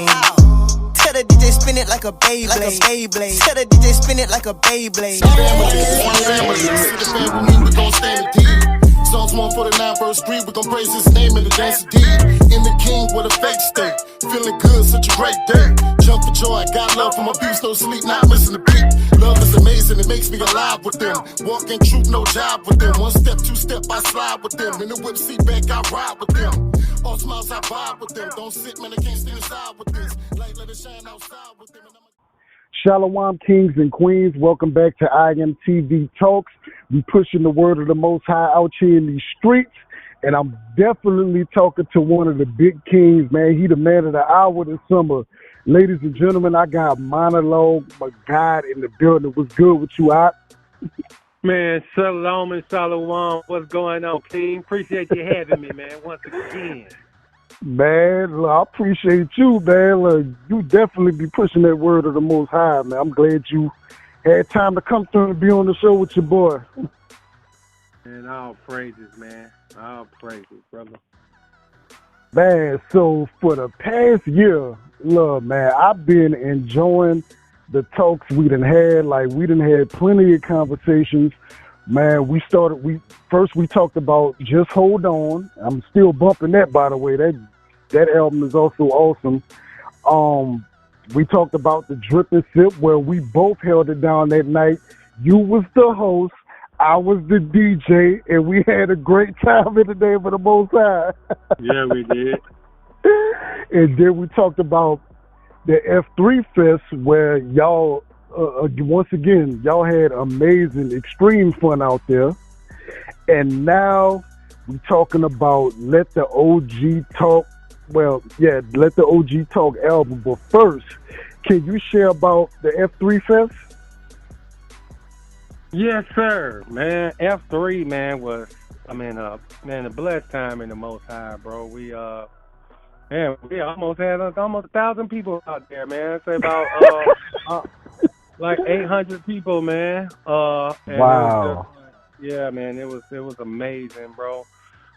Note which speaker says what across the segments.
Speaker 1: Tell the DJ spin it like a Beyblade. Tell the DJ spin it like a Beyblade.
Speaker 2: Family, see the family, we gon' stand the deed. Psalms 149 verse 3, we gon' praise his name in the dance of deed. In the king with a fake state, feeling good, such a great day. Jump for joy, got love for my beats, no sleep, not missing the beat. Love is amazing, it makes me alive with them. Walking truth, no job with them. One step, two step, I slide with them. In the whip seat back, I ride with them. All smiles, I vibe with them. Don't sit, man, I can't stand aside with this. Light, let it shine outside with them.
Speaker 3: Shalom, kings and queens. Welcome back to IMTV Talks. We pushing the word of the Most High out here in these streets. And I'm definitely talking to one of the big kings, man. He the man of the hour this summer. Ladies and gentlemen, I got Monolog, Magad in the building. What's good with you, Op?
Speaker 4: Man, shalom and shalom. What's going on, King? Appreciate you having me, man, once again.
Speaker 3: Man, look, I appreciate you, man. Look, you definitely be pushing that word of the Most High, man. I'm glad you had time to come through and be on the show with your boy.
Speaker 4: And all praises, man. All praises, brother.
Speaker 3: Man, so for the past year, look, man, I've been enjoying the talks we done had. Like, we done had plenty of conversations. Man, we talked about Just Hold On. I'm still bumping that, by the way. That album is also awesome. We talked about the Drip and Sip, where we both held it down that night. You was the host, I was the DJ, and we had a great time in the name of the Most High.
Speaker 4: Yeah, we did.
Speaker 3: And then we talked about the F3 Fest, where y'all, once again, y'all had amazing, extreme fun out there. And now we're talking about Let the OG Talk. Well, yeah, Let the OG Talk album. But first, can you share about the F3 Fest?
Speaker 4: Yes, sir, man. F3, man, was, a blessed time in the Most High, bro. We almost had almost 1,000 people out there, man. Say about like 800 people, man.
Speaker 3: Wow.
Speaker 4: Man, it was amazing, bro.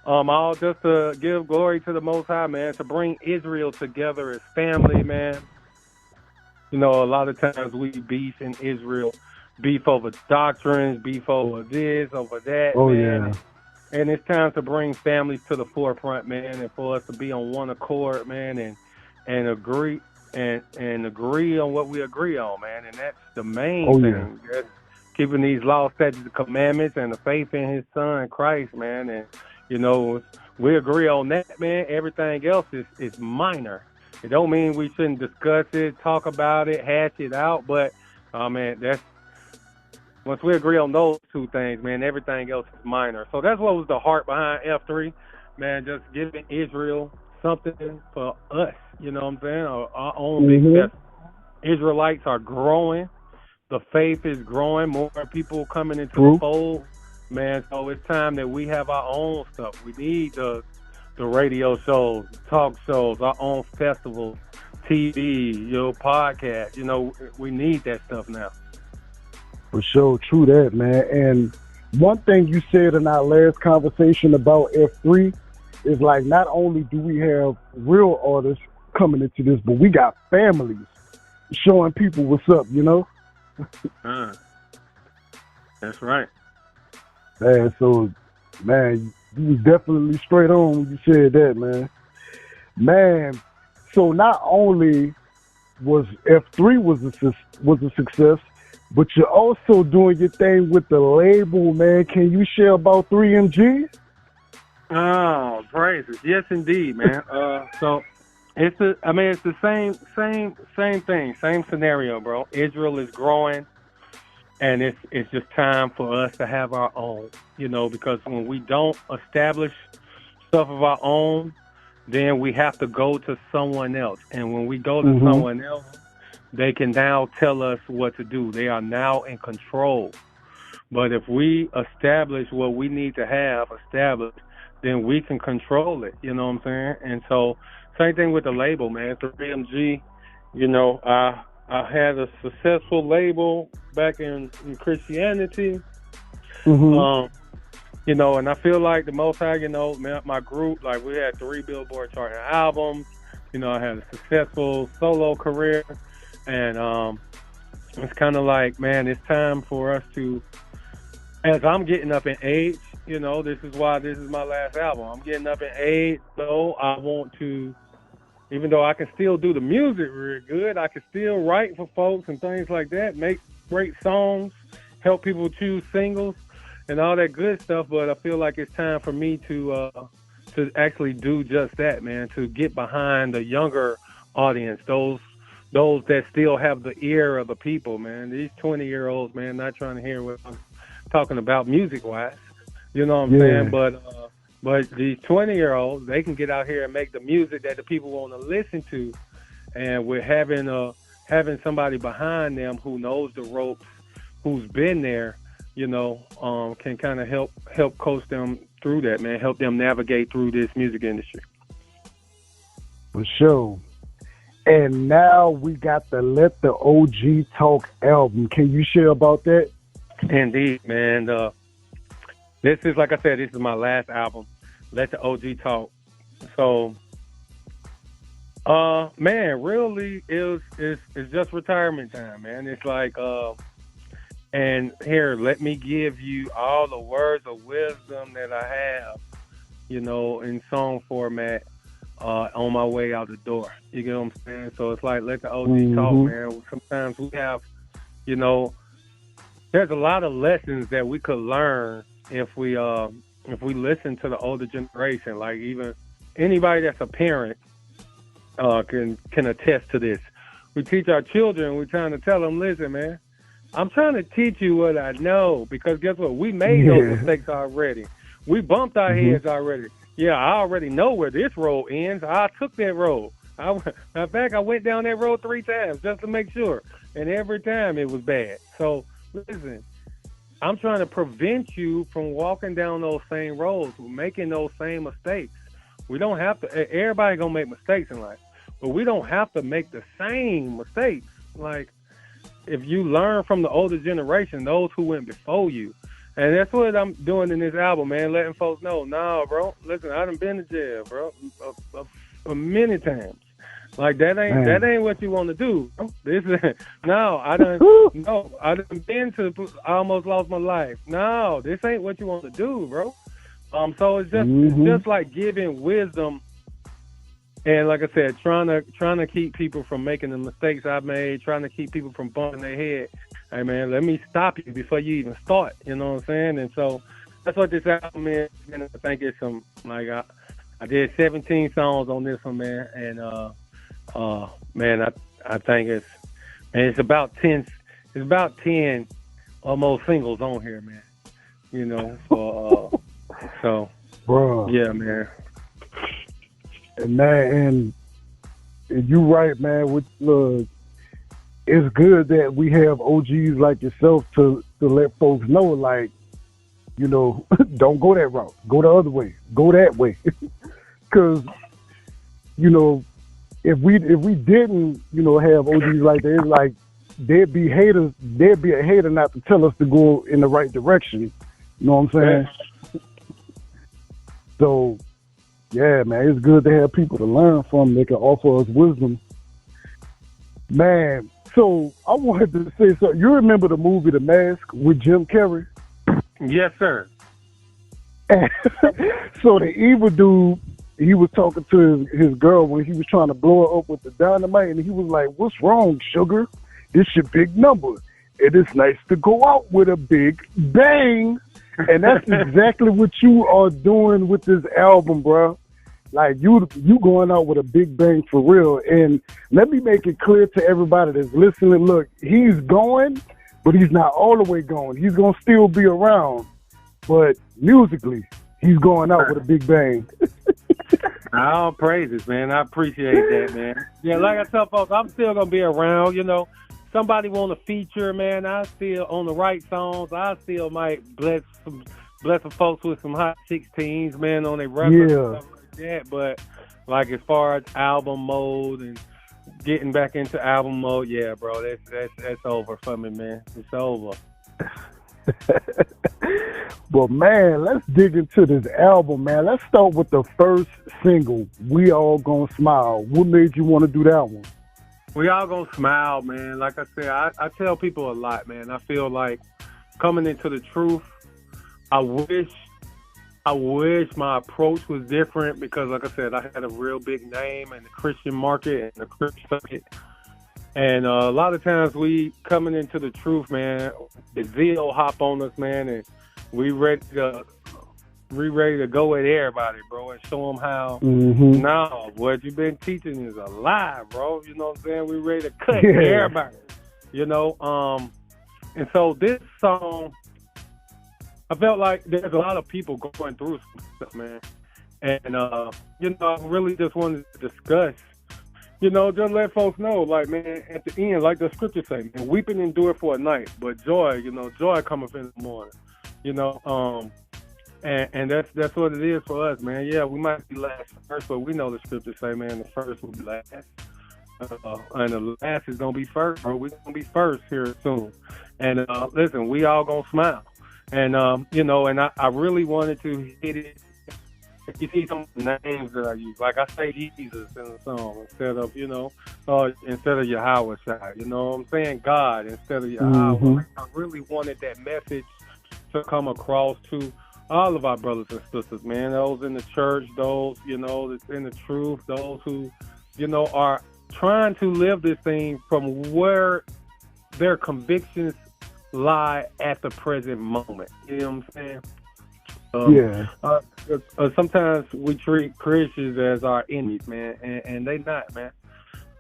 Speaker 4: All just to give glory to the Most High, man, to bring Israel together as family, man. You know, a lot of times we beef in Israel, beef over doctrines, beef over this, over that, man.
Speaker 3: Yeah.
Speaker 4: And it's time to bring families to the forefront, man, and for us to be on one accord, man, and agree and agree on what we agree on, man. And that's the main thing. Yeah. Keeping these laws, statutes, and commandments, and the faith in His Son Christ, man. And you know, we agree on that, man. Everything else is minor. It don't mean we shouldn't discuss it, talk about it, hash it out, but man, that's once we agree on those two things, man, everything else is minor. So that's what was the heart behind F3, man, just giving Israel something for us, you know what I'm saying, our own big festival. Israelites are growing. The faith is growing. More people coming into the fold, man. So it's time that we have our own stuff. We need the radio shows, talk shows, our own festivals, TV, podcast. You know, we need that stuff now.
Speaker 3: For sure, true that, man. And one thing you said in our last conversation about F3 is like, not only do we have real artists coming into this, but we got families showing people what's up, you know?
Speaker 4: That's right.
Speaker 3: Man, so, man, you was definitely straight on when you said that, man. Man, so not only was F3 was a success, but you're also doing your thing with the label, man. Can you share about 3MG?
Speaker 4: Oh, praises. Yes, indeed, man. So it's the same thing, same scenario, bro. Israel is growing, and it's just time for us to have our own, you know, because when we don't establish stuff of our own, then we have to go to someone else. And when we go to someone else, they can now tell us what to do. They are now in control. But if we establish what we need to have established, then we can control it. You know what I'm saying? And so, same thing with the label, man. 3MG, you know, I had a successful label back in Christianity. You know, and I feel like the Most High, you know, my group, like we had 3 Billboard charting albums. I had a successful solo career, and it's kind of like, man, it's time for us to, as I'm getting up in age, this is why this is my last album. I'm getting up in age, so I want to, even though I can still do the music real good, I can still write for folks and things like that, make great songs, help people choose singles and all that good stuff. But I feel like it's time for me to actually do just that, man, to get behind the younger audience, those that still have the ear of the people, man. These 20-year-olds, man, not trying to hear what I'm talking about music-wise. You know what I'm saying? But these 20-year-olds, they can get out here and make the music that the people want to listen to. And we're having somebody behind them who knows the ropes, who's been there, can kind of help coach them through that, man, help them navigate through this music industry.
Speaker 3: For sure. And now we got the Let the OG Talk album. Can you share about that?
Speaker 4: Indeed, man. This is, like I said, this is my last album, Let the OG Talk. So, man, really, it's just retirement time, man. It's like, and here, let me give you all the words of wisdom that I have, in song format, on my way out the door. You get what I'm saying? So it's like, let the OG talk, man. Sometimes we have, there's a lot of lessons that we could learn if we listen to the older generation. Like, even anybody that's a parent can attest to this. We teach our children, we're trying to tell them, listen, man, I'm trying to teach you what I know, because guess what? We made those mistakes already. We bumped our heads already. Yeah, I already know where this road ends. I took that road. In fact, I went down that road 3 times just to make sure. And every time it was bad. So, listen, I'm trying to prevent you from walking down those same roads, making those same mistakes. We don't have to, everybody gonna make mistakes in life, but we don't have to make the same mistakes. Like, if you learn from the older generation, those who went before you. And that's what I'm doing in this album, man, letting folks know, nah, bro, listen, I done been to jail, bro, many times. Like, that ain't what you want to do, bro. I done been to, I almost lost my life. No, this ain't what you want to do, bro. So it's just like giving wisdom, and like I said, trying to keep people from making the mistakes I've made, trying to keep people from bumping their head. Hey, man, let me stop you before you even start. You know what I'm saying? And so that's what this album is. And I think it's I did 17 songs on this one, man. And man, I think it's about 10. It's about 10 almost singles on here, man. So
Speaker 3: bro,
Speaker 4: yeah, man.
Speaker 3: And man, and you right, man. It's good that we have OGs like yourself to let folks know, like, don't go that route. Go the other way. Go that way. Because, if we didn't, have OGs like that, it's like there'd be haters. There'd be a hater not to tell us to go in the right direction. You know what I'm saying? Yeah. So, yeah, man, it's good to have people to learn from. They can offer us wisdom. Man, so I wanted to say something. You remember the movie The Mask with Jim Carrey?
Speaker 4: Yes, sir.
Speaker 3: So the evil dude, he was talking to his girl when he was trying to blow her up with the dynamite, and he was like, "What's wrong, sugar? It's your big number. It is nice to go out with a big bang." And that's exactly what you are doing with this album, bro. Like, you going out with a big bang for real. And let me make it clear to everybody that's listening, look, he's going, but he's not all the way going. He's going to still be around. But musically, he's going out with a big bang.
Speaker 4: All praises, man. I appreciate that, man. Yeah, like I tell folks, I'm still going to be around, Somebody want to feature, man, I still, on the right songs, I still might bless some folks with some hot 16s, man, on their records and stuff like that. But, like, as far as album mode and getting back into album mode, yeah, bro, that's over for me, man. It's over.
Speaker 3: But man, let's dig into this album, man. Let's start with the first single, "We All Gonna Smile." What made you want to do that one?
Speaker 4: We all gonna smile, man. Like I said, I tell people a lot, man. I feel like coming into the truth, I wish my approach was different because, like I said, I had a real big name in the Christian market and the Christian market. And a lot of times we coming into the truth, man, the zeal hop on us, man, and we ready to go at everybody, bro, and show them how, no, what you've been teaching is a lie, bro. You know what I'm saying? We ready to cut everybody, you know? And so this song, I felt like there's a lot of people going through some stuff, man. And, you know, I really just wanted to discuss, you know, just let folks know, like, man, at the end, like the scripture say, man, weeping endure for a night, but joy, you know, joy cometh in the morning, you know. And that's what it is for us, man. Yeah, we might be last first, but we know the scripture say, man, the first will be last. And the last is going to be first, bro. We're going to be first here soon. And listen, we all going to smile. And, you know, and I really wanted to hit it. You see some names that I use. Like I say Jesus in the song instead of, you know, instead of Yahweh, you know what I'm saying? God instead of Yahweh. Like, I really wanted that message to come across to all of our brothers and sisters, man. Those in the church, those, you know, that's in the truth, those who, you know, are trying to live this thing from where their convictions lie at the present moment. You know what I'm saying? Sometimes we treat Christians as our enemies, man, and they not, man.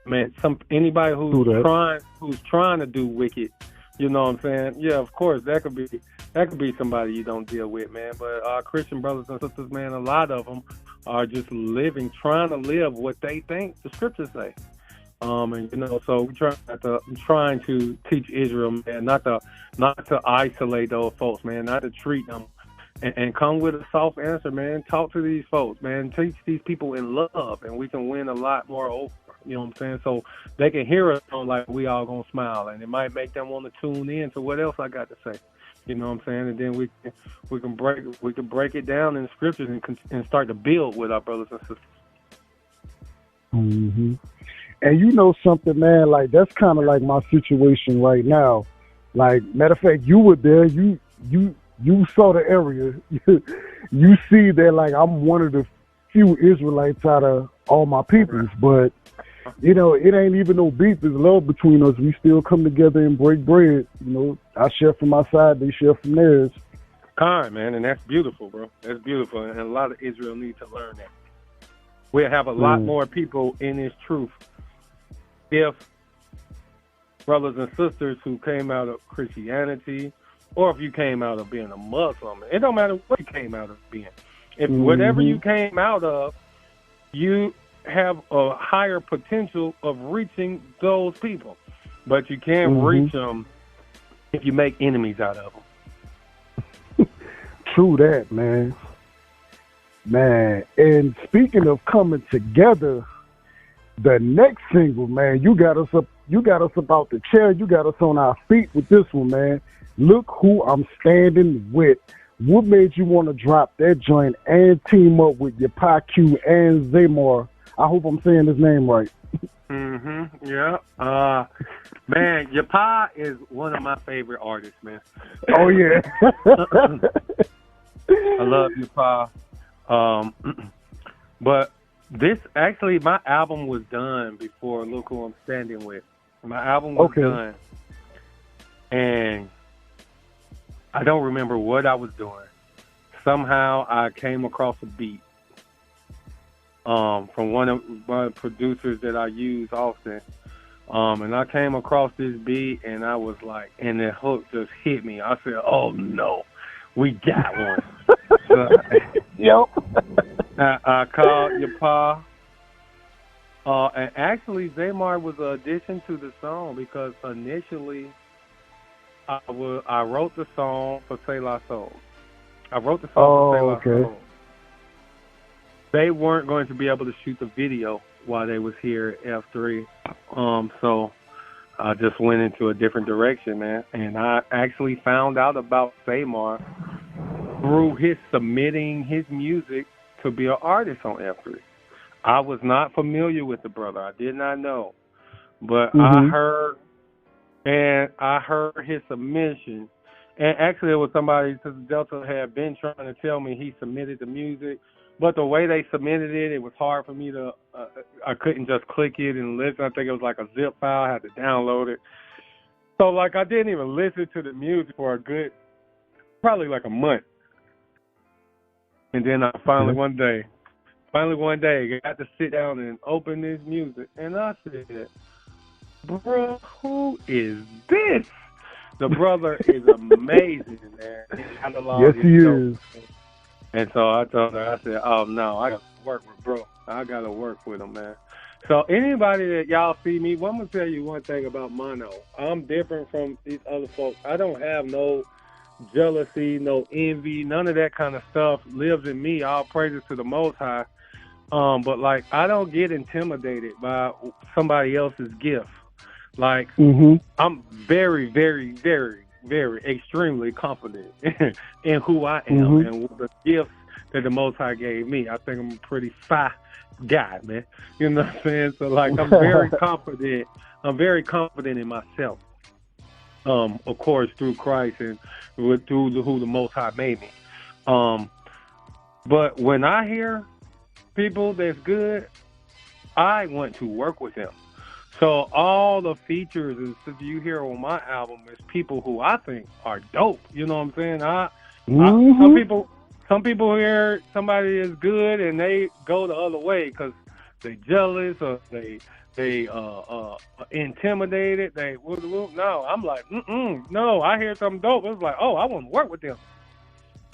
Speaker 4: Man, anybody who's trying to do wicked, you know what I'm saying? Yeah, of course, that could be somebody you don't deal with, man. But our Christian brothers and sisters, man, a lot of them are just trying to live what they think the scriptures say. And you know, so I'm trying to teach Israel, man, not to isolate those folks, man, not to treat them. And come with a soft answer, man. Talk to these folks, man. Teach these people in love, and we can win a lot more over. You know what I'm saying? So they can hear us on like we all gonna smile, and it might make them want to tune in to what else I got to say. You know what I'm saying? And then we can break it down in the scriptures and start to build with our brothers and sisters.
Speaker 3: And you know something, man? Like that's kind of like my situation right now. Like matter of fact, you were there. You saw the area. You see that like I'm one of the few Israelites out of all my peoples, but you know, it ain't even no beef. There's love between us. We still come together and break bread. You know, I share from my side, they share from theirs.
Speaker 4: Kind, man, and that's beautiful, bro. That's beautiful, and a lot of Israel need to learn that. We'll have a lot more people in this truth if brothers and sisters who came out of Christianity, or if you came out of being a Muslim. It don't matter what you came out of being. If whatever you came out of, you have a higher potential of reaching those people. But you can't reach them if you make enemies out of them.
Speaker 3: True that, man. Man, and speaking of coming together, the next single, man, you got us about the chair. You got us on our feet with this one, man. Look Who I'm Standing With. What made you want to drop that joint and team up with your Q and Zamar? I hope I'm saying his name right.
Speaker 4: Yeah. Man, Yapa is one of my favorite artists, man.
Speaker 3: Oh, yeah.
Speaker 4: I love Yapa. But this, actually, my album was done before Look Who I'm Standing With. My album was done. And I don't remember what I was doing. Somehow I came across a beat from one of my producers that I use often. And I came across this beat, and I was like, and the hook just hit me. I said, oh, no, we got one.
Speaker 3: Yep.
Speaker 4: I called Yapa. And actually, Zamar was an addition to the song because initially I wrote the song for Selah Soul. I wrote the song for Selah Soul. They weren't going to be able to shoot the video while they was here at F3. So I just went into a different direction, man. And I actually found out about Samar through his submitting his music to be an artist on F3. I was not familiar with the brother. I did not know. But I heard his submission. And actually it was somebody, because Delta had been trying to tell me he submitted the music. But the way they submitted it, it was hard for me to, I couldn't just click it and listen. I think it was like a zip file. I had to download it. So, like, I didn't even listen to the music for a good, probably like a month. And then I finally one day, got to sit down and open this music. And I said, bro, who is this? The brother is amazing, man.
Speaker 3: Yes, he is.
Speaker 4: And so I told her, I said, oh, no, I got to work with bro. I got to work with him, man. So anybody that y'all see me, well, I'm going to tell you one thing about Mono. I'm different from these other folks. I don't have no jealousy, no envy, none of that kind of stuff lives in me. All praises to the Most High. But, like, I don't get intimidated by somebody else's gift. Like, I'm very, very, very, very extremely confident in who I am and the gifts that the Most High gave me. I think I'm a pretty fine guy, man. You know what I'm saying? So, like, I'm very confident. I'm very confident in myself. Of course, through Christ and through who the Most High made me. But when I hear people that's good, I want to work with them. So all the features and stuff you hear on my album is people who I think are dope. You know what I'm saying? Some people hear somebody is good and they go the other way because they jealous or they intimidated. No, I'm like, no. I hear something dope. It's like, oh, I want to work with them.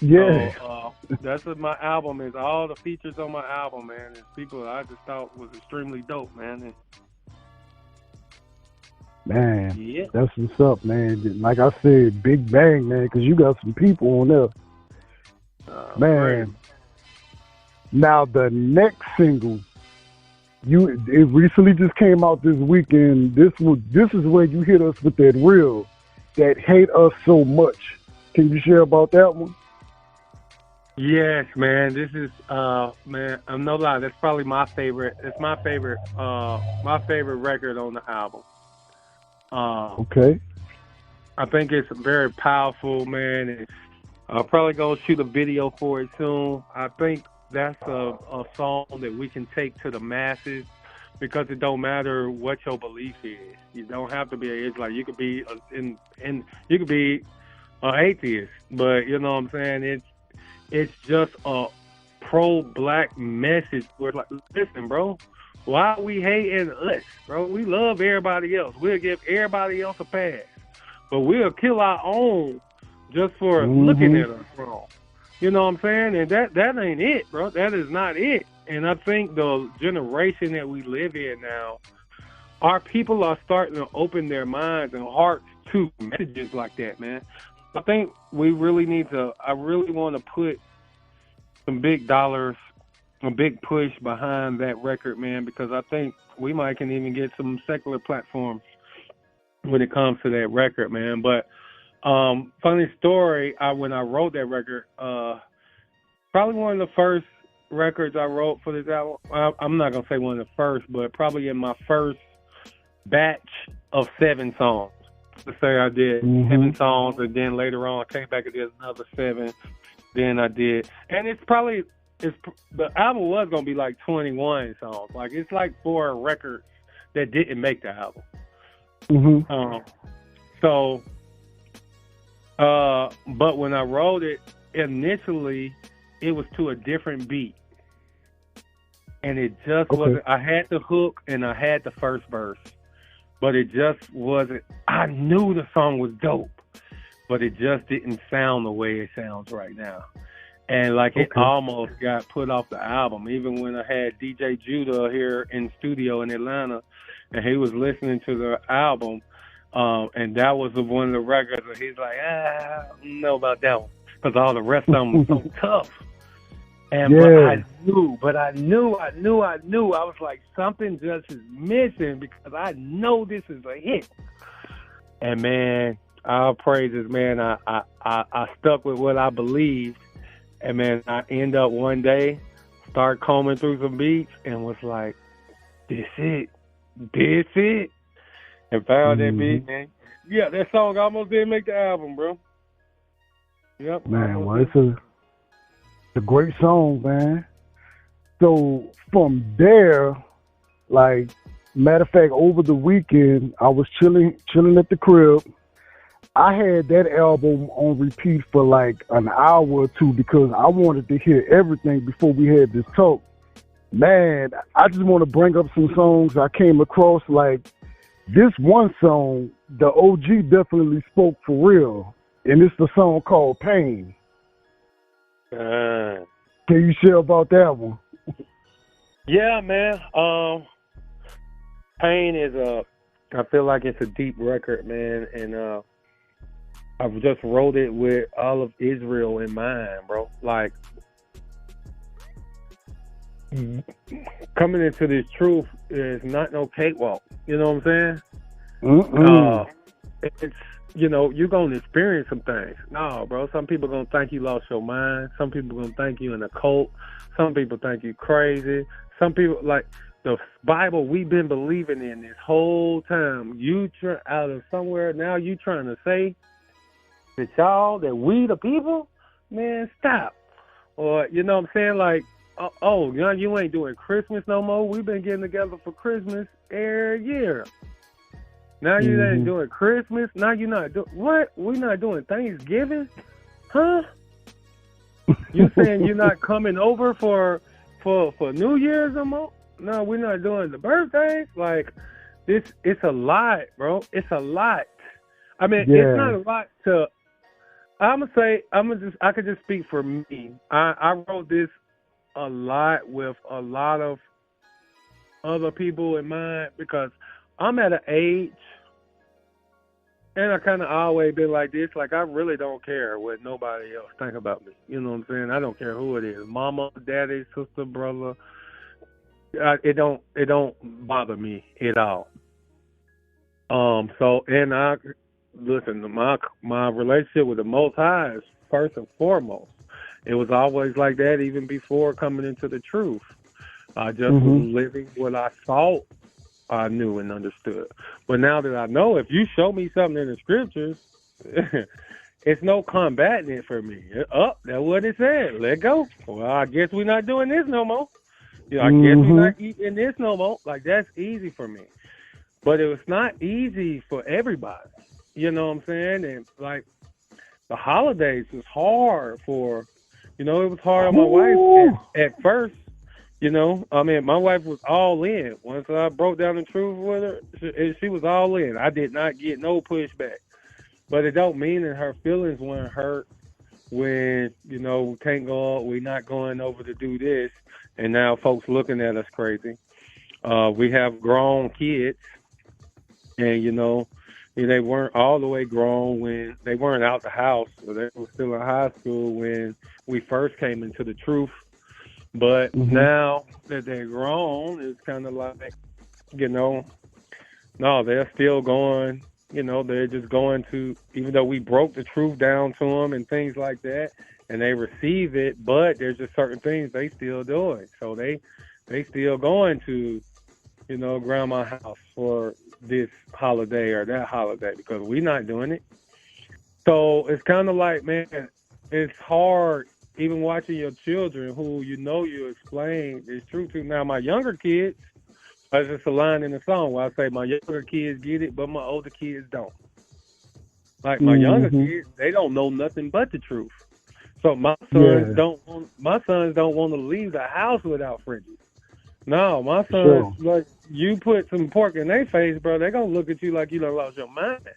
Speaker 3: Yeah.
Speaker 4: So, that's what my album is. All the features on my album, man, is people I just thought was extremely dope, man. And,
Speaker 3: man, that's what's up, man. Like I said, big bang, man, because you got some people on there. Man. Great. Now, the next single, it recently just came out this weekend. This is where you hit us with that reel, that hate us so much. Can you share about that one?
Speaker 4: Yes, man. This is man, I'm no lie, that's probably my favorite. It's my favorite record on the album.
Speaker 3: Okay.
Speaker 4: I think it's very powerful, man. And I'll probably go shoot a video for it soon. I think that's a song that we can take to the masses because it don't matter what your belief is. You don't have to be an Israelite. You could be you could be an atheist, but you know what I'm saying. It's just a pro-black message. Where like, listen, bro. Why are we hating us, bro? We love everybody else. We'll give everybody else a pass. But we'll kill our own just for looking at us wrong. You know what I'm saying? And that ain't it, bro. That is not it. And I think the generation that we live in now, our people are starting to open their minds and hearts to messages like that, man. I think we really I really want to put some big dollars, a big push behind that record, man, because I think we might can even get some secular platforms when it comes to that record, man. But funny story, when I wrote that record, probably one of the first records I wrote for this album. I'm not going to say one of the first, but probably in my first batch of 7 songs. Let's say I did 7 songs, and then later on I came back and did another 7. Then I did, and the album was gonna be like 21 songs. Like it's like 4 records that didn't make the album. But when I wrote it initially, it was to a different beat, and it just wasn't. I had the hook and I had the first verse. But it just wasn't, I knew the song was dope, but it just didn't sound the way it sounds right now. And like it almost got put off the album. Even when I had DJ Judah here in studio in Atlanta, and he was listening to the album, and that was one of the records, and he's like, I don't know about that one, because all the rest of them was so tough. And but I knew. I was like, something just is missing because I know this is a hit. And man, all praises, man. I stuck with what I believed, and man, I end up one day start combing through some beats and was like, this it, and found that beat, man. Yeah, that song almost didn't make the album, bro. Yep.
Speaker 3: Man, well, it's a great song, man. So from there, like, matter of fact, over the weekend, I was chilling at the crib. I had that album on repeat for like an hour or two because I wanted to hear everything before we had this talk. Man, I just want to bring up some songs I came across. Like this one song, the OG definitely spoke for real, and it's the song called Pain. Can you share about that one?
Speaker 4: Yeah, man. Pain is I feel like it's a deep record, man, and I just wrote it with all of Israel in mind, bro. Like, coming into this truth is not no cakewalk. You know what I'm saying? It's, you know, you're going to experience some things. No, bro. Some people going to think you lost your mind. Some people going to think you in a cult. Some people think you crazy. Some people, like, the Bible we've been believing in this whole time, out of somewhere, now you trying to say that we the people, man, stop. Or, you know what I'm saying, like, you ain't doing Christmas no more. We've been getting together for Christmas every year. Now you ain't doing Christmas. Now you're not doing, what? We not doing Thanksgiving? Huh? You saying you're not coming over for New Year's no more? No, we're not doing the birthdays. Like, it's a lot, bro. It's a lot. I mean, it's not a lot to, I could just speak for me. I wrote this a lot with a lot of other people in mind because I'm at an age, and I kind of always been like this. Like, I really don't care what nobody else think about me. You know what I'm saying? I don't care who it is, mama, daddy, sister, brother. It don't bother me at all. So, and I listen, my relationship with the Most High is first and foremost. It was always like that even before coming into the truth. I just was living what I thought I knew and understood. But now that I know, if you show me something in the scriptures, it's no combating it for me. That's what it said. Let go. Well, I guess we're not doing this no more. You know, I guess we're not eating this no more. Like, that's easy for me. But it was not easy for everybody. You know what I'm saying? And, like, the holidays was hard for, you know, it was hard on my wife at first. You know, I mean, my wife was all in. Once I broke down the truth with her, she was all in. I did not get no pushback. But it don't mean that her feelings weren't hurt when, you know, we can't go out, we're not going over to do this, and now folks looking at us crazy. We have grown kids, and, you know, they weren't all the way grown when they weren't out the house. So they were still in high school when we first came into the truth. But now that they're grown, it's kind of like, you know, no, they're still going, you know, they're just going to, even though we broke the truth down to them and things like that, and they receive it, but there's just certain things they still doing. So they still going to, you know, grandma's house for this holiday or that holiday because we're not doing it. So it's kind of like, man, it's hard even watching your children who you know you explain is true to. Now, my younger kids, it's just a line in the song where I say my younger kids get it, but my older kids don't. Like, my younger kids, they don't know nothing but the truth. So my sons don't want to leave the house without fridges. No, my sons, like, you put some pork in their face, bro, they're going to look at you like you done lost your mind.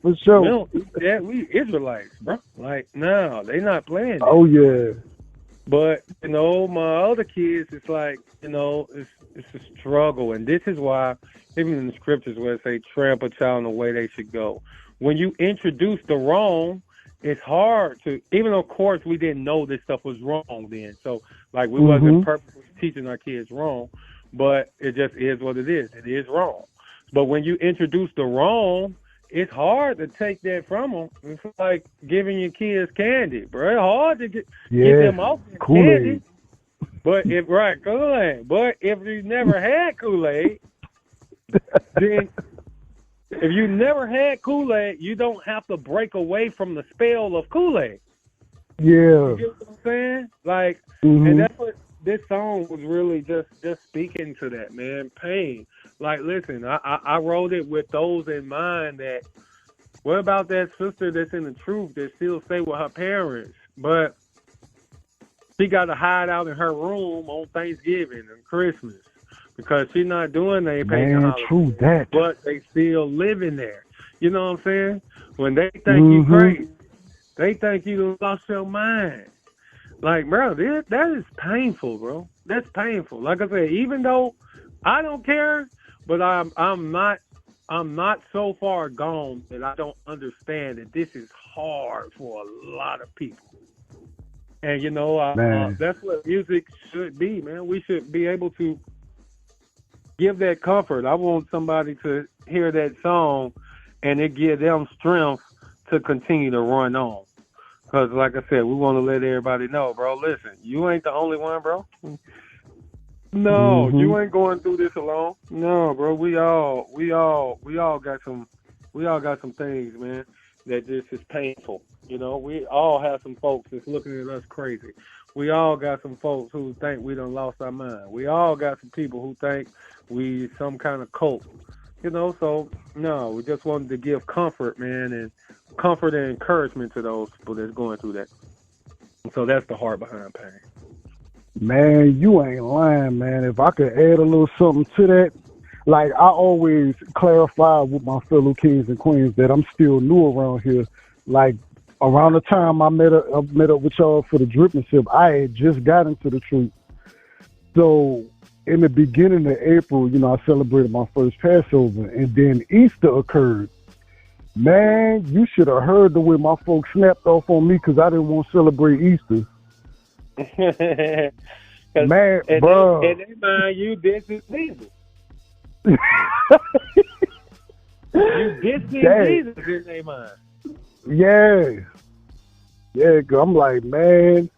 Speaker 3: For sure.
Speaker 4: We don't eat that. We Israelites, bro. Like, no, they not playing that.
Speaker 3: Oh, yeah.
Speaker 4: But, you know, my other kids, it's like, you know, it's a struggle. And this is why, even in the scriptures where it say, tramp a child in the way they should go. When you introduce the wrong, it's hard to, even though, of course, we didn't know this stuff was wrong then. So, like, we wasn't purposely teaching our kids wrong, but it just is what it is. It is wrong. But when you introduce the wrong, it's hard to take that from them. It's like giving your kids candy, bro. It's hard to get them off candy. But Kool-Aid. But if you never had Kool-Aid, then if you never had Kool-Aid, you don't have to break away from the spell of Kool-Aid.
Speaker 3: Yeah.
Speaker 4: You get what I'm saying? Like, and that's what this song was really just speaking to, that, man. Pain. Like, listen, I wrote it with those in mind that, what about that sister that's in the truth that still stay with her parents, but she got to hide out in her room on Thanksgiving and Christmas because she's not doing anything.
Speaker 3: Man, true that.
Speaker 4: But they still living there. You know what I'm saying? When they think you crazy, they think you lost your mind. Like, bro, that is painful, bro. That's painful. Like I said, even though I don't care, but I'm not so far gone that I don't understand that this is hard for a lot of people. And, you know, that's what music should be, man. We should be able to give that comfort. I want somebody to hear that song and it give them strength to continue to run on. Because, like I said, we want to let everybody know, bro, listen, you ain't the only one, bro. No, you ain't going through this alone. No, bro, we all got some things, man, that this is painful. You know, we all have some folks that's looking at us crazy. We all got some folks who think we done lost our mind. We all got some people who think we some kind of cult. You know, so no, we just wanted to give comfort, man, and comfort and encouragement to those people that's going through that. So that's the heart behind Pain.
Speaker 3: Man, you ain't lying, man. If I could add a little something to that, like I always clarify with my fellow kings and queens that I'm still new around here. Like around the time I met up with y'all for the Dripping Sip, I had just got into the truth. So in the beginning of April, you know, I celebrated my first Passover, and then Easter occurred. Man, you should have heard the way my folks snapped off on me because I didn't want to celebrate Easter. Man, bro.
Speaker 4: And they mind you, this is Jesus. You dissing Jesus in their mind.
Speaker 3: Yeah. Yeah, cause I'm like, man,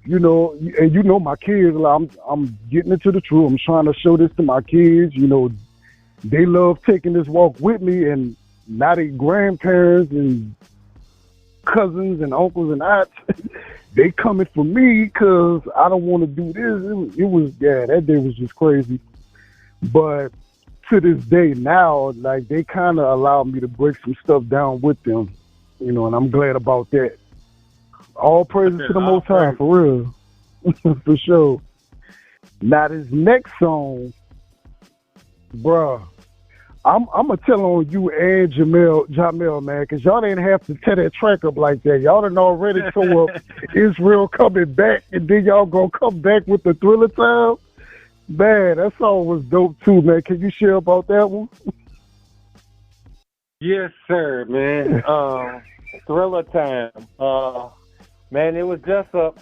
Speaker 3: you know, and you know my kids, like, I'm getting into the truth. I'm trying to show this to my kids. You know, they love taking this walk with me, and now they grandparents and cousins and uncles and aunts, they coming for me because I don't want to do this. It was, that day was just crazy. But to this day now, like, they kind of allowed me to break some stuff down with them, you know, and I'm glad about that. All praises to the Most High, for real. For sure. Now, this next song, bruh, I'm going to tell on you and Jamel, man, because y'all didn't have to tear that track up like that. Y'all done already tore up Israel coming back, and then y'all going to come back with the Thriller Time. Man, that song was dope, too, man. Can you share about that one?
Speaker 4: Yes, sir, man. Thriller Time. Man, it was just I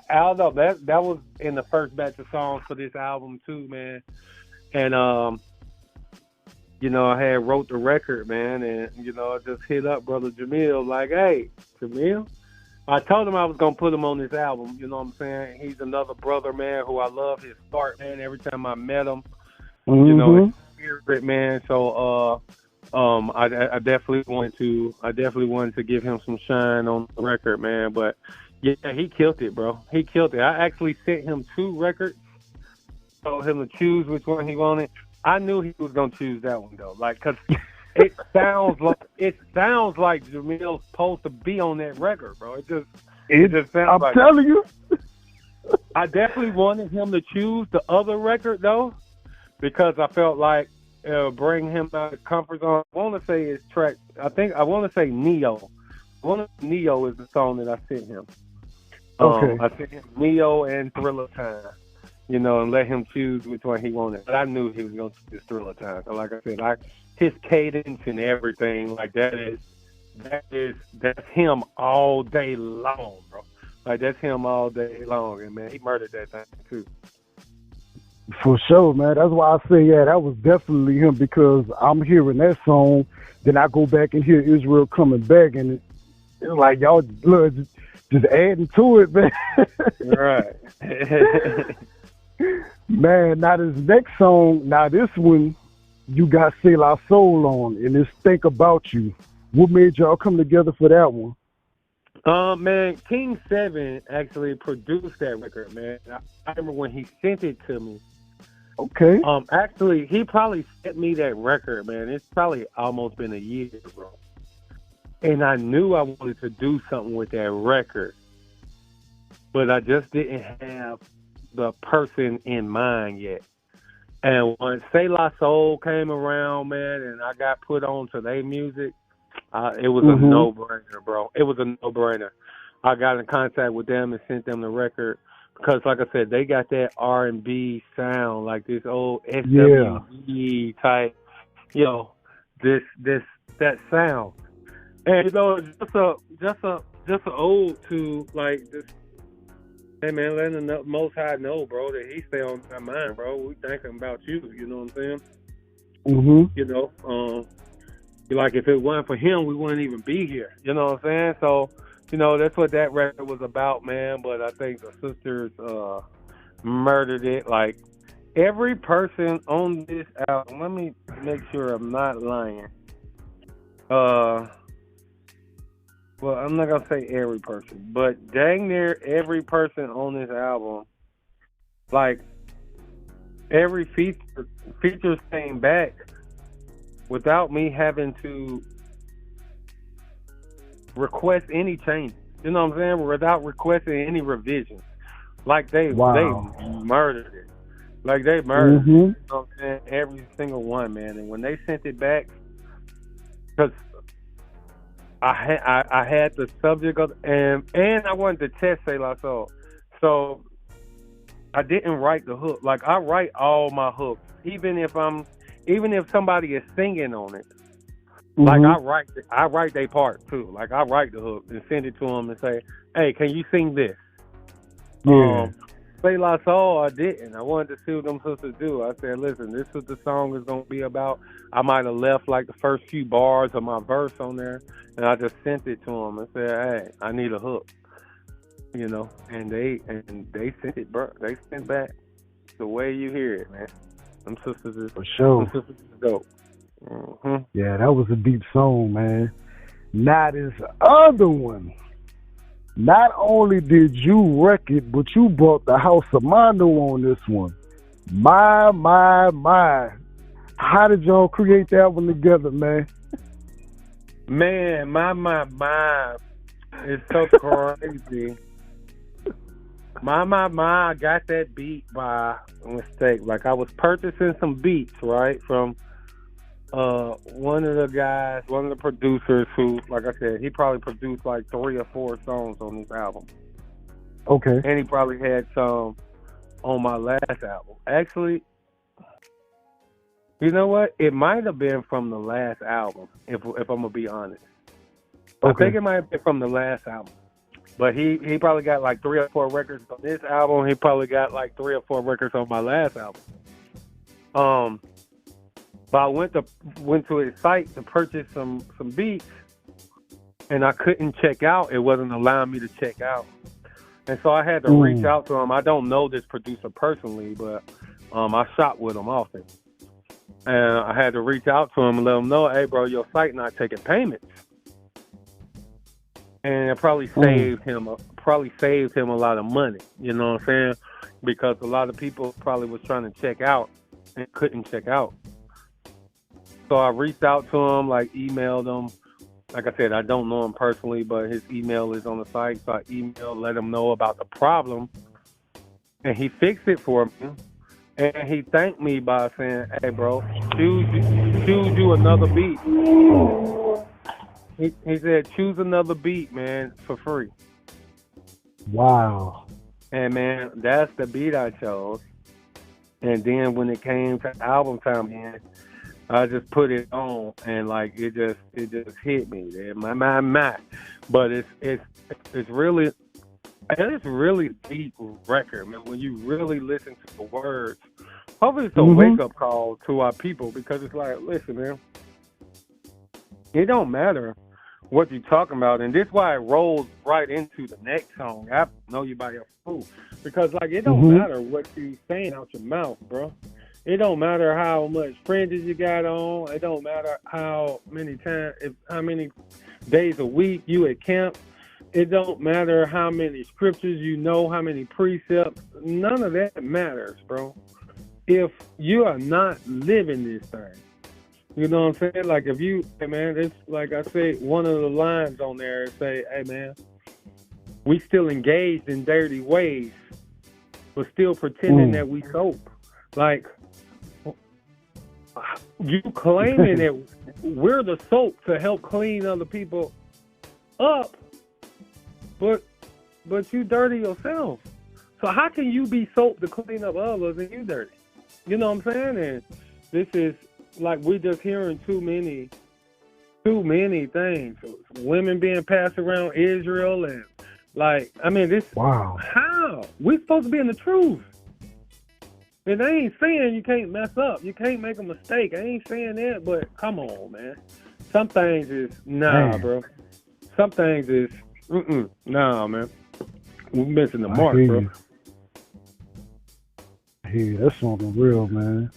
Speaker 4: don't know, that was in the first batch of songs for this album too, man. And you know, I had wrote the record, man, and you know, I just hit up brother Jamil, like, hey, Jamil, I told him I was gonna put him on this album. You know what I'm saying? He's another brother, man, who I love his start, man. Every time I met him, you know, his spirit, man. So I definitely wanted to give him some shine on the record, man. But yeah, he killed it, bro. He killed it. I actually sent him 2 records, told him to choose which one he wanted. I knew he was gonna choose that one though, like, cause it sounds like Jamil's supposed to be on that record, bro. It just sounds.
Speaker 3: I'm
Speaker 4: like
Speaker 3: telling you.
Speaker 4: I definitely wanted him to choose the other record though, because I felt like bring him out of comfort zone. I want to say his track. I want to say Neo. Neo is the song that I sent him.
Speaker 3: Okay.
Speaker 4: I sent him Neo and Thriller Time. You know, and let him choose which one he wanted. But I knew he was going to choose Thriller Time. So like I said, his cadence and everything like that that's him all day long, bro. Like that's him all day long, and man, he murdered that thing too.
Speaker 3: For sure, man. That's why I say, yeah, that was definitely him because I'm hearing that song, then I go back and hear Israel coming back, and it's like y'all look, just adding to it, man.
Speaker 4: Right.
Speaker 3: Man, now this next song, now this one, you got Say La Soul on, and it's Think About You. What made y'all come together for that one?
Speaker 4: Man, King 7 actually produced that record, man. I remember when he sent it to me.
Speaker 3: Okay.
Speaker 4: Actually, he probably sent me that record, man. It's probably almost been a year, bro. And I knew I wanted to do something with that record, but I just didn't have the person in mind yet. And when Say La Soul came around, man, and I got put on to their music, it was a no-brainer, bro. It was a no-brainer. I got in contact with them and sent them the record because, like I said, they got that R&B sound, like this old SWV type, that sound. And it's just a ode to like this. Hey man, letting the Most High know, bro, that He stay on my mind, bro. We thinking about you. You know what I'm saying? Like if it wasn't for Him, we wouldn't even be here. You know what I'm saying? So, that's what that record was about, man. But I think the sisters murdered it. Like every person on this album. Let me make sure I'm not lying. Well, I'm not going to say every person, but dang near every person on this album, like, every features came back without me having to request any changes. You know what I'm saying? Without requesting any revisions. Like, they murdered it. Like, they murdered it. You know what I'm saying? Every single one, man. And when they sent it back, because I had the subject of and I wanted to test Say La Soul. So I didn't write the hook. Like I write all my hooks. Even if somebody is singing on it. Like I write their part too. Like I write the hook and send it to them and say, "Hey, can you sing this?"
Speaker 3: Yeah.
Speaker 4: Say La Soul, I didn't. I wanted to see what them sisters do. I said, listen, this is what the song is going to be about. I might have left like the first few bars of my verse on there, and I just sent it to them and said, hey, I need a hook. And they sent it, bro. They sent back the way you hear it, man. Them sisters is
Speaker 3: for sure.
Speaker 4: Them sisters is dope. Mm-hmm.
Speaker 3: Yeah, that was a deep song, man. Now this other one. Not only did you wreck it, but you brought the House of Mondo on this one. My. How did y'all create that one together, man?
Speaker 4: Man, my. It's so crazy. I got that beat by mistake. Like I was purchasing some beats, right, from one of the producers who, like I said, he probably produced like 3 or 4 songs on this album.
Speaker 3: Okay.
Speaker 4: And he probably had some on my last album. Actually, you know what? It might have been from the last album, if I'm going to be honest. Okay. I think it might have been from the last album. But he probably got like 3 or 4 records on this album. He probably got like 3 or 4 records on my last album. But I went to his site to purchase some beats, and I couldn't check out. It wasn't allowing me to check out, and so I had to reach out to him. I don't know this producer personally, but I shop with him often, and I had to reach out to him and let him know, hey, bro, your site not taking payments, and it probably saved him a lot of money. You know what I'm saying? Because a lot of people probably was trying to check out and couldn't check out. So I reached out to him, like emailed him. Like I said, I don't know him personally, but his email is on the site. So I emailed, let him know about the problem. And he fixed it for me. And he thanked me by saying, hey, bro, choose you another beat. He said, choose another beat, man, for free.
Speaker 3: Wow.
Speaker 4: And, man, that's the beat I chose. And then when it came to album time, man, I just put it on, and like it just hit me. My. But it's really, and it's really deep record, man. When you really listen to the words, hopefully it's a wake up call to our people, because it's like, listen, man, it don't matter what you're talking about, and this is why it rolls right into the next song. I know you by your fool, because like it don't matter what you saying out your mouth, bro. It don't matter how much fringes you got on. It don't matter how many how many days a week you at camp. It don't matter how many scriptures you know, how many precepts. None of that matters, bro. If you are not living this thing, you know what I'm saying? Like if you, hey man, it's like I say, one of the lines on there say, hey man, we still engaged in dirty ways, but still pretending that we soap. Like, you claiming that we're the soap to help clean other people up, but you dirty yourself. So how can you be soap to clean up others and you dirty? You know what I'm saying? And this is like we're just hearing too many things. Women being passed around Israel, and like, I mean, this.
Speaker 3: Wow.
Speaker 4: How? We're supposed to be in the truth. And I ain't saying you can't mess up. You can't make a mistake. I ain't saying that, but come on, man. Some things is, bro. Some things is, nah, man. We're missing the mark, bro.
Speaker 3: Hey, that's something real, man.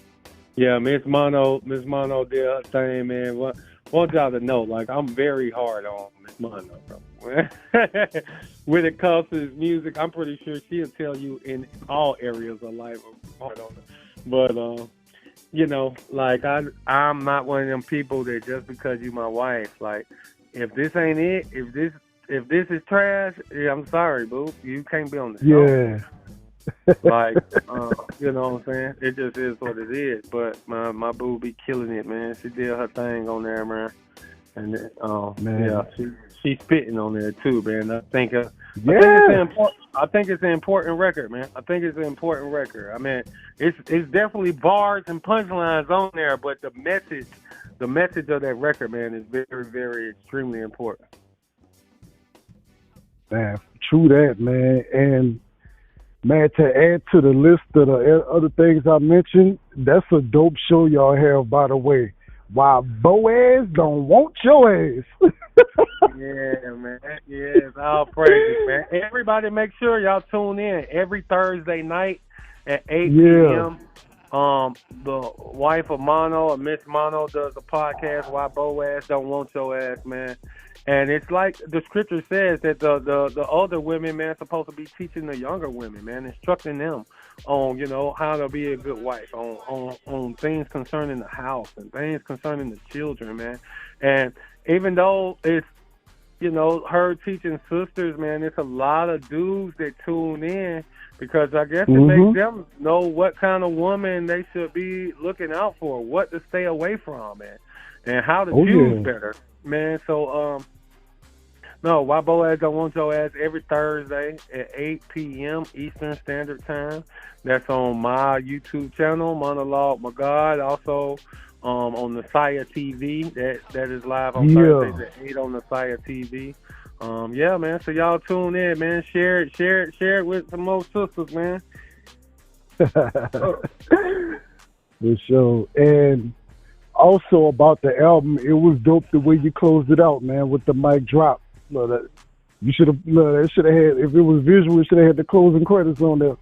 Speaker 4: Yeah, Miss Mono did her thing, man. Want y'all to know, like, I'm very hard on Miss Mono, bro. When it comes to his music, I'm pretty sure she'll tell you in all areas of life. But you know, like I'm not one of them people that just because you my wife, like if this ain't it, if this is trash, yeah, I'm sorry, boo, you can't be on the show.
Speaker 3: Yeah.
Speaker 4: Like you know what I'm saying? It just is what it is. But my boo be killing it, man. She did her thing on there, man. And
Speaker 3: man,
Speaker 4: yeah, she's spitting on there too, man. I think it's an important record, man. I think it's an important record. I mean, it's definitely bars and punchlines on there, but the message of that record, man, is very, very extremely important.
Speaker 3: Man, true that, man. And man, to add to the list of the other things I mentioned, that's a dope show y'all have, by the way. Why Boaz don't want your ass.
Speaker 4: Yeah, man. Yes, all praises, man. Everybody make sure y'all tune in every Thursday night at 8 p.m. The wife of Mono, Miss Mono, does a podcast, Why Boaz Don't Want Your Ass, man. And it's like the scripture says that the older women, man, supposed to be teaching the younger women, man, instructing them on, you know, how to be a good wife, on things concerning the house and things concerning the children, man. And even though it's, you know, her teaching sisters, man, it's a lot of dudes that tune in because I guess it makes them know what kind of woman they should be looking out for, what to stay away from, man, and how to choose better, man. So, no, Why Boaz Don't Want Your Ass every Thursday at 8 p.m. Eastern Standard Time. That's on my YouTube channel, Monolog Magad. Also on the Saya TV. That is live on Thursdays at 8 on the Saya TV. Yeah, man. So y'all tune in, man. Share it with some more sisters, man.
Speaker 3: For sure. And also about the album, it was dope the way you closed it out, man, with the mic drop. No, that you should have. No, that should have had. If it was visual, it should have had the closing credits on there.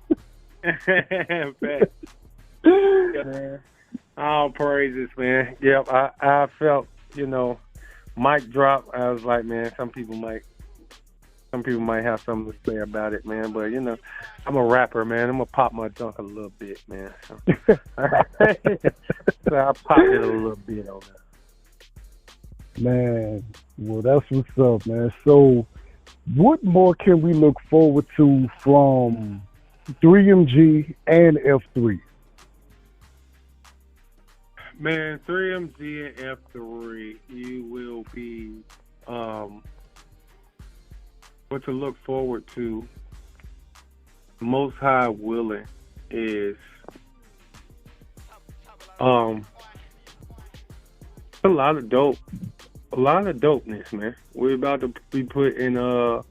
Speaker 4: Yeah, all praises, man. Yep, I felt, you know, mic drop. I was like, man, some people might have something to say about it, man. But you know, I'm a rapper, man. I'm gonna pop my junk a little bit, man. So, so I popped it a little bit on that.
Speaker 3: Man, well, that's what's up, man. So, what more can we look forward to from 3MG and F3?
Speaker 4: Man, 3MG and F3, you will be what to look forward to. Most High willing is A lot of dopeness, man. We're about to be putting we're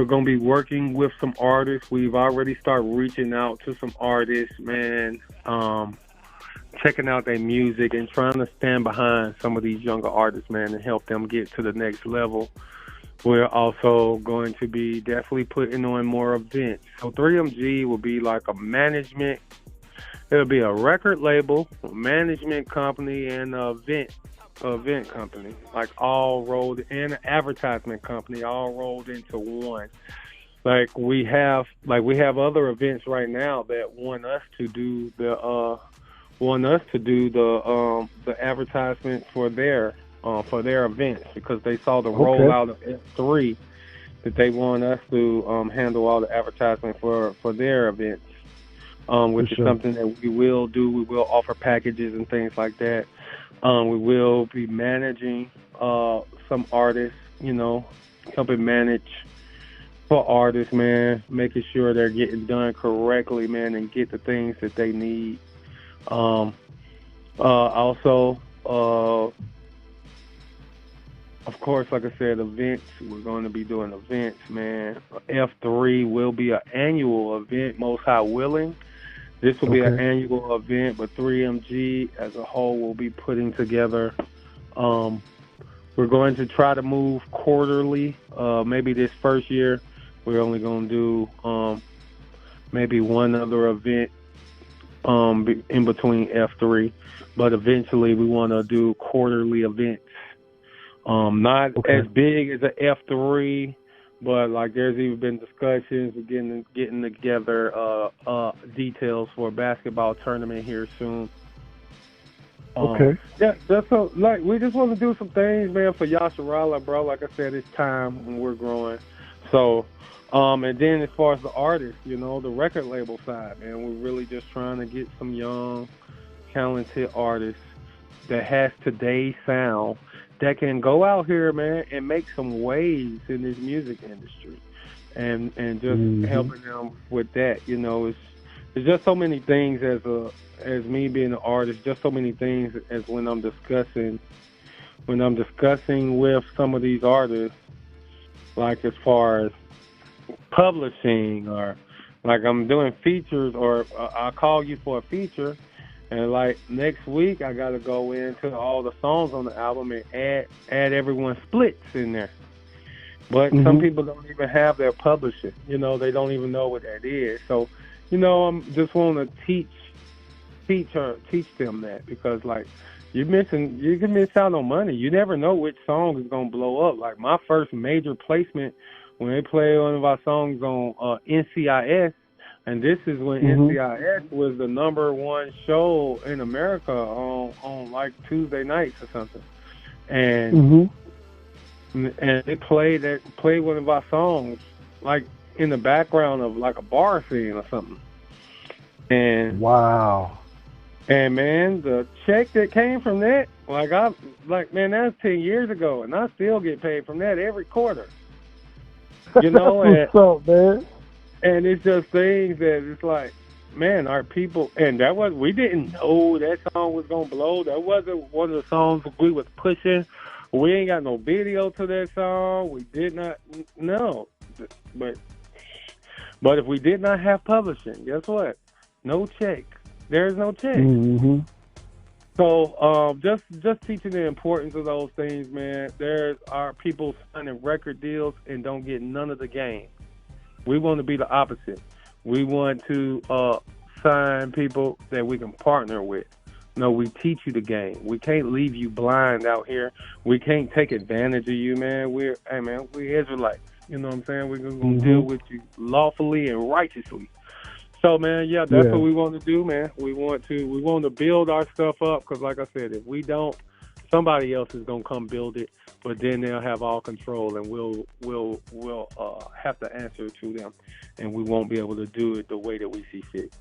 Speaker 4: gonna be working with some artists. We've already started reaching out to some artists, man. Checking out their music and trying to stand behind some of these younger artists, man, and help them get to the next level. We're also going to be definitely putting on more events. So 3MG will be like a management. It'll be a record label, a management company, and an event company, like all rolled, and an advertisement company, all rolled into one. We have other events right now that want us to do the advertisement for their events, because they saw the rollout of F3, that they want us to handle all the advertisement for their events, which is something that we will do. We will offer packages and things like that. We will be managing some artists, helping manage for artists, man, making sure they're getting done correctly, man, and get the things that they need. Also, of course, like I said, events. We're going to be doing events, man. F3 will be an annual event, most high willing. This will be an annual event, but 3MG as a whole will be putting together. We're going to try to move quarterly. Maybe this first year, we're only going to do maybe one other event in between F3, but eventually we want to do quarterly events. Not as big as an F3, but like there's even been discussions of getting together details for a basketball tournament here soon. Yeah, that's we just want to do some things, man, for Yasharala, bro. Like I said, it's time when we're growing. So, and then as far as the artists, the record label side, man, we're really just trying to get some young, talented artists that has today's sound that can go out here, man, and make some waves in this music industry, and just helping them with that. It's just so many things as me being an artist, just so many things as when I'm discussing with some of these artists, like as far as publishing, or like I'm doing features, or I'll call you for a feature, and like next week I got to go into all the songs on the album and add everyone's splits in there. But some people don't even have their publishing. They don't even know what that is. So, I'm just want to teach them that, because like you can miss out on money. You never know which song is gonna blow up. Like my first major placement, when they played one of our songs on NCIS, and this is when NCIS was the #1 show in America on like Tuesday nights or something, and they played one of our songs like in the background of like a bar scene or something. And wow. And man, the check that came from that, man, that was 10 years ago, and I still get paid from that every quarter.
Speaker 3: What's up, man?
Speaker 4: And it's just things that it's like, man, our people, and we didn't know that song was gonna blow. That wasn't one of the songs we was pushing. We ain't got no video to that song. We did not know. But if we did not have publishing, guess what? No check. There's no check. So just teaching the importance of those things, man. There's our people signing record deals and don't get none of the game. We want to be the opposite. We want to sign people that we can partner with. No, we teach you the game. We can't leave you blind out here. We can't take advantage of you, man. We Israelites. You know what I'm saying? We're going to deal with you lawfully and righteously. So, man, that's what we want to do, man. We want to build our stuff up, because, like I said, if we don't, somebody else is gonna come build it. But then they'll have all control, and we'll have to answer to them, and we won't be able to do it the way that we see fit.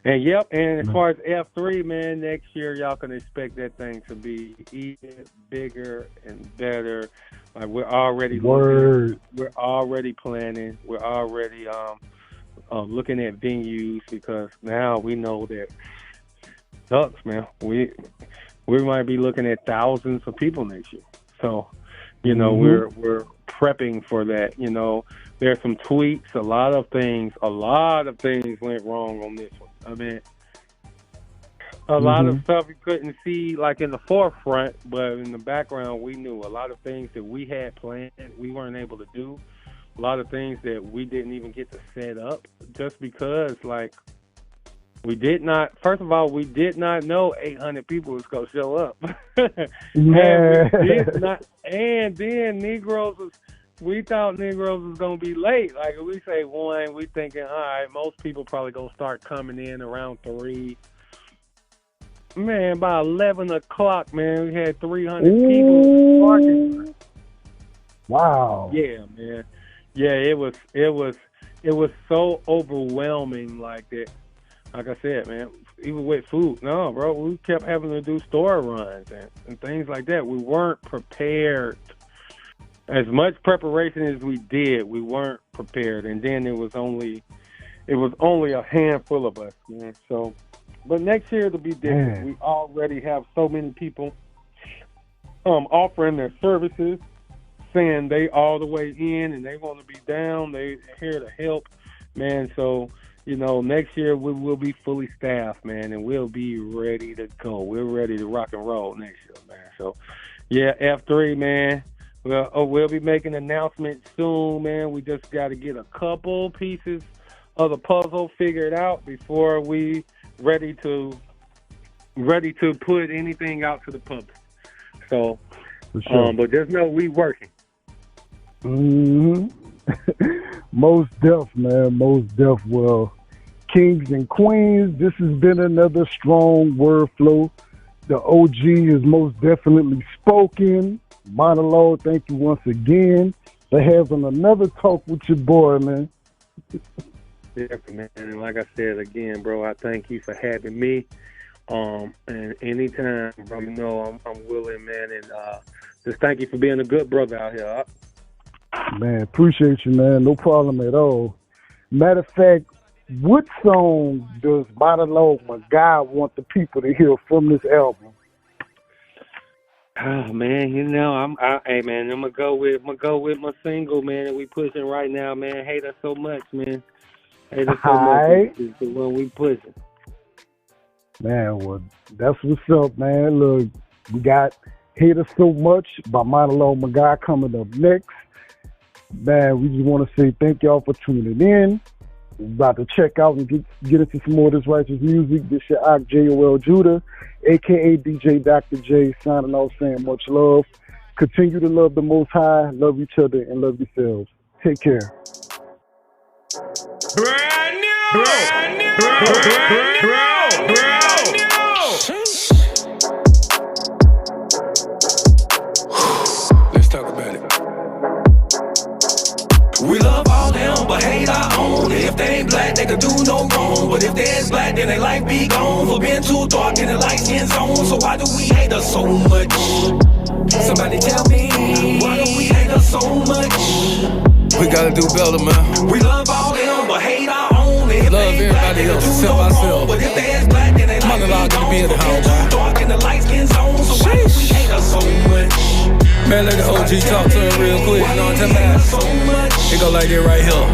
Speaker 4: And and as far as F3, man, next year y'all can expect that thing to be even bigger and better. Like we're already planning. We're already looking at venues, because now we know that sucks, man. We might be looking at thousands of people next year. So, you know, we're prepping for that. You know, there's some tweaks, a lot of things went wrong on this one. I mean, a lot of stuff we couldn't see like in the forefront, but in the background we knew. A lot of things that we had planned we weren't able to do. A lot of things that we didn't even get to set up just because, like, we did not know 800 people was going to show up.
Speaker 3: Yeah.
Speaker 4: And then we thought Negroes was going to be late. Like, if we say 1, we thinking, all right, most people probably going to start coming in around 3. Man, by 11 o'clock, man, we had 300 people parking.
Speaker 3: Wow.
Speaker 4: Yeah, man. Yeah, it was so overwhelming like that. Like I said, man, even with food, no, bro, we kept having to do store runs and things like that. We weren't prepared. As much preparation as we did, we weren't prepared. And then it was only a handful of us, man. So, but next year it'll be different. Man. We already have so many people offering their services, saying they all the way in and they want to be down. They here to help, man. So, you know, next year we will be fully staffed, man, and we'll be ready to go. We're ready to rock and roll next year, man. So, yeah, F3, man. We'll be making announcements soon, man. We just got to get a couple pieces of the puzzle figured out before we ready to put anything out to the public. So, sure. But just know we working.
Speaker 3: Most deaf, man. Most deaf. Well, kings and queens, this has been another strong word flow. The OG is most definitely spoken. Monolog, thank you once again for having another talk with your boy, man.
Speaker 4: Yeah, man. And like I said again, bro, I thank you for having me. And anytime, bro, you know I'm willing, man. And just thank you for being a good brother out here.
Speaker 3: Man, appreciate you, man. No problem at all. Matter of fact, what song does Monolog Magad want the people to hear from this album?
Speaker 4: Oh man, you know hey man, I'm gonna go with my single, man, that we pushing right now, man. Hate Us So Much, man. Hate Us So Much is the one we pushing.
Speaker 3: Man, well, that's what's up, man. Look, we got Hate Us So Much by Monolog Magad coming up next. Man, we just want to say thank y'all for tuning in. We're about to check out and get into some more of this righteous music. This your Ak J.O.L. Judah, a.k.a. DJ Dr. J, signing off saying much love. Continue to love the Most High, love each other, and love yourselves. Take care.
Speaker 5: Brand new! Brand new! Brand new! Brand new! Let's talk about it. We love all them, but hate our own. If they ain't black, they could do no wrong. But if they is black, then they life be gone. For being too dark in the light skin zone. So why do we hate us so much? Somebody tell me, why do we hate us so much? We gotta do better, man. We love all them, but hate our own. If love everybody else, except ourselves. But if they is black, then they life be gone. For being too dark in the light skin zone. So why do we hate us so much? Man, let the OG talk to him real quick, you know what I'm talking about? It go like that right here.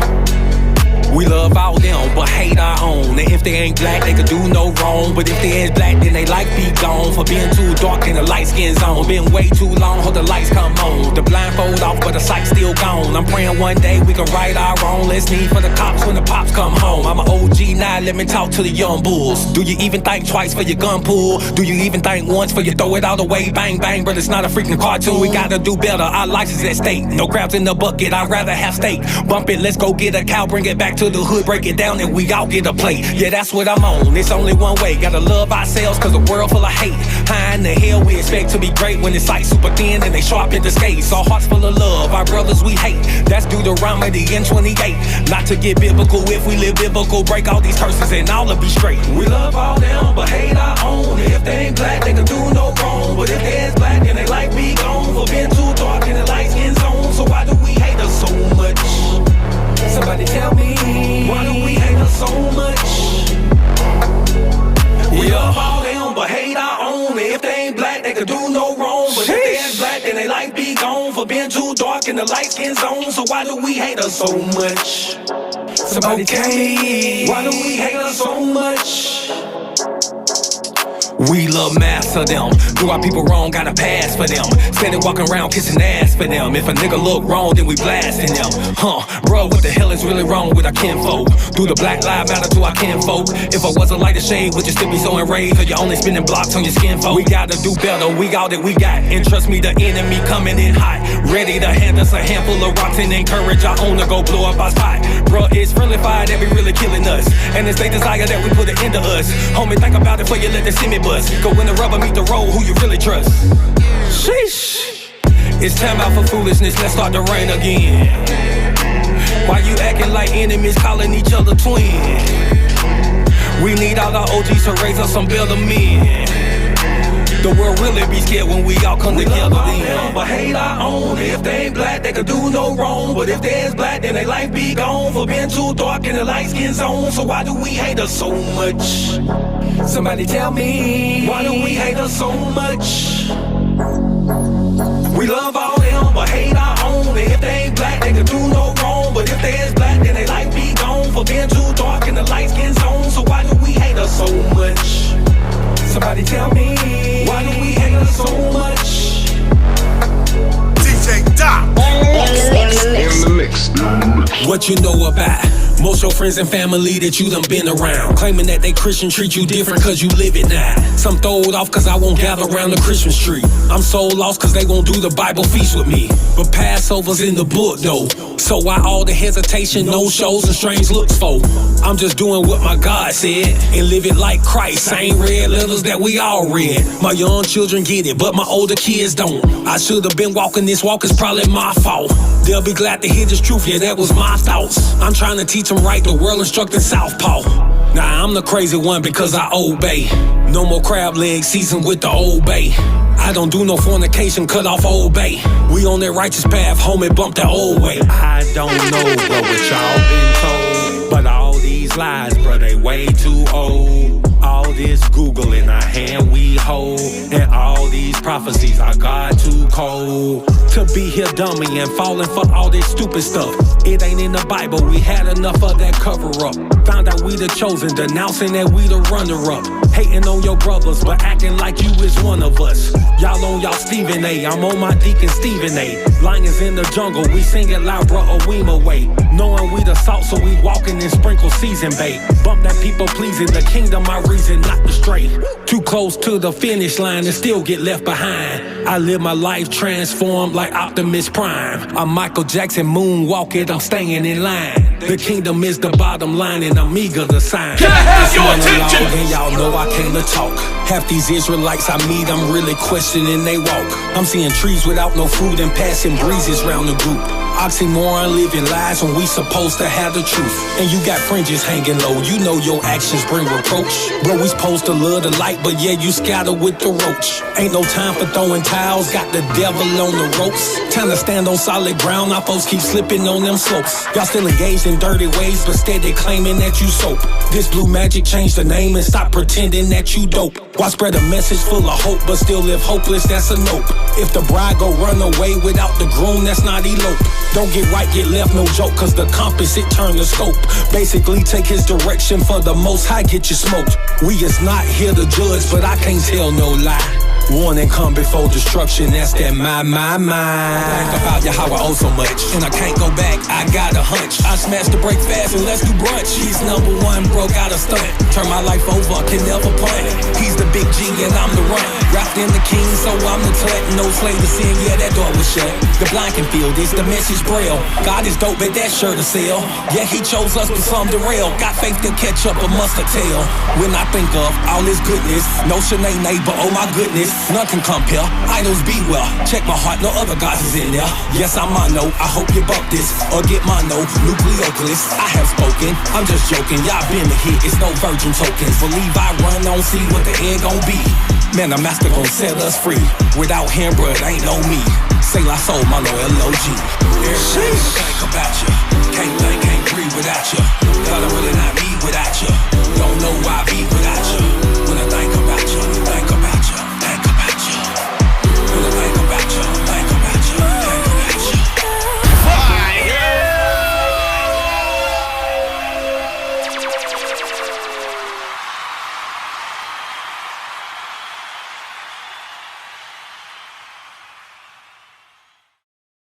Speaker 5: We love all them, but hate our own. And if they ain't black, they could do no wrong. But if they is black, then they life be gone. For being too dark in the light skin zone. Been way too long, hope the lights come on. The blindfold off, but the sight's still gone. I'm praying one day we can right our wrong. Let's need for the cops when the pops come home. I'm an OG now, let me talk to the young bulls. Do you even think twice for your gun pull? Do you even think once for you throw it all away? Bang, bang, but it's not a freaking cartoon. We gotta do better, our lives is at stake. No crabs in the bucket, I'd rather have steak. Bump it, let's go get a cow, bring it back to the hood, break it down and we all get a plate. Yeah, that's what I'm on, it's only one way. Gotta love ourselves cause the world full of hate. How in the hell we expect to be great when it's like super thin and they sharp at the skates? Our hearts full of love, our brothers we hate. That's Deuteronomy in 28. Not to get biblical, if we live biblical, break all these curses and all will be straight. We love all them, but hate our own. If they ain't black, they can do no wrong. But if they is black, then they like be gone. For being too dark in the light skin zone. So why do we hate us so much? Somebody tell me, why do we hate us so much? We love all them, for being too dark in the light skin zone. So why do we hate us so much? Somebody tell me, why do we hate us so much? We love master them. Do our people wrong, gotta pass for them. Steady walking around kissing ass for them. If a nigga look wrong, then we blasting them. Bro, what the hell is really wrong with our kinfolk? Do the Black Lives Matter to our kinfolk? If I was a lighter shade, would you still be so enraged? Or you only spinning blocks on your skin, folk? We gotta do better, we all that we got. And trust me, the enemy coming in hot, ready to hand us a handful of rocks and encourage our own to go blow up our spot. Bro, it's friendly fire that be really killing us, and it's they desire that we put it into us. Homie, think about it before you let the semi bust. Go when the rubber meet the road, who you really trust? Sheesh. It's time out for foolishness, let's start the rain again. Why you acting like enemies calling each other twin? We need all our OGs to raise us some better men. The world really be scared when we all come together then. But hate our own. If they ain't black, they could do no wrong. But if they is black, then they life be gone for being too dark in the light skin zone. So why do we hate us so much? Somebody tell me, why do we hate us so much? We love all them, but hate our own. If they ain't black, they could do no wrong. But if they is black, then they life be gone for being too dark in the light skin zone. So why do we hate us so much? Somebody tell me, why do we hate us so much?
Speaker 2: DJ Doc
Speaker 6: In the mix.
Speaker 5: What you know about most your friends and family that you done been around, claiming that they Christian treat you different cause you live it now. Some throw it off cause I won't gather around the Christmas tree. I'm so lost cause they won't do the Bible feast with me. But Passover's in the book though, so why all the hesitation, no shows and strange looks for? I'm just doing what my God said and live it like Christ. Same red letters that we all read. My young children get it, but my older kids don't. I should have been walking this walk, it's probably my fault. They'll be glad to hear this truth, yeah, that was my thoughts. I'm trying to teach them right, the world instructing southpaw. Nah, I'm the crazy one because I obey. No more crab legs seasoned with the Old Bay. I don't do no fornication, cut off Old Bay. We on that righteous path, homie, bump that old way. I don't know, bro, what y'all been told, but all these lies, bro, they way too old. All this Google in our hand we hold, and all these prophecies are God too cold to be here dummy and falling for all this stupid stuff. It ain't in the Bible, we had enough of that cover up. Found out we the chosen, denouncing that we the runner up. Hating on your brothers, but acting like you is one of us. Y'all on y'all Stephen A, I'm on my Deacon Stephen A. Lions in the jungle, we sing it loud, bro, a weem away. Knowing we the salt, so we walking in sprinkle season, babe. Bump that people pleasing, the kingdom my reason, not the straight. Too close to the finish line and still get left behind. I live my life transformed like Optimus Prime. I'm Michael Jackson, moonwalk it, I'm staying in line. The kingdom is the bottom line and I'm eager to sign.
Speaker 6: Can I have your attention?
Speaker 5: And y'all know I came to talk. Half these Israelites I meet, I'm really questioning they walk. I'm seeing trees without no fruit and passing breezes round the group. Oxymoron, living lies when we supposed to have the truth. And you got fringes hanging low, you know your actions bring reproach. Bro, we supposed to love the light, but yeah, you scatter with the roach. Ain't no time for throwing towels, got the devil on the ropes. Time to stand on solid ground, our folks keep slipping on them slopes. Y'all still engaged in dirty ways, but steady claiming that you soap. This blue magic, change the name and stop pretending that you dope. Why spread a message full of hope, but still live hopeless, that's a nope. If the bride go run away without the groom, that's not elope. Don't get right, get left, no joke, cause the compass, it turn the scope. Basically take his direction, for the most high get you smoked. We is not here to judge, but I can't tell no lie. Warning come before destruction, that's that my. Think about you how I owe so much, and I can't go back, I got a hunch. I smashed the break fast and let's do brunch. He's number one, broke out a stunt. Turn my life over, can never punt. He's the big G and I'm the run. Wrapped in the king, so I'm the tut. No slave to sin, yeah, that door was shut. The blind can feel this, the message braille. God is dope, but that sure to sell. Yeah, he chose us, but some derail. Got faith to catch up, but must have tell. When I think of all this goodness, no Shanae, but oh my goodness, none can compare. Idols be well. Check my heart, no other gods is in there. Yes, I'm mono. I hope you bump this or get mono. Nucleoclis, I have spoken. I'm just joking. Y'all been the hit. It's no virgin tokens. Believe I run on, see what the end gon' be. Man, the master gon' set us free. Without him, bro, it ain't no me. Say la soul, mono, L-O-G. Everything think about you. Can't think, can't breathe without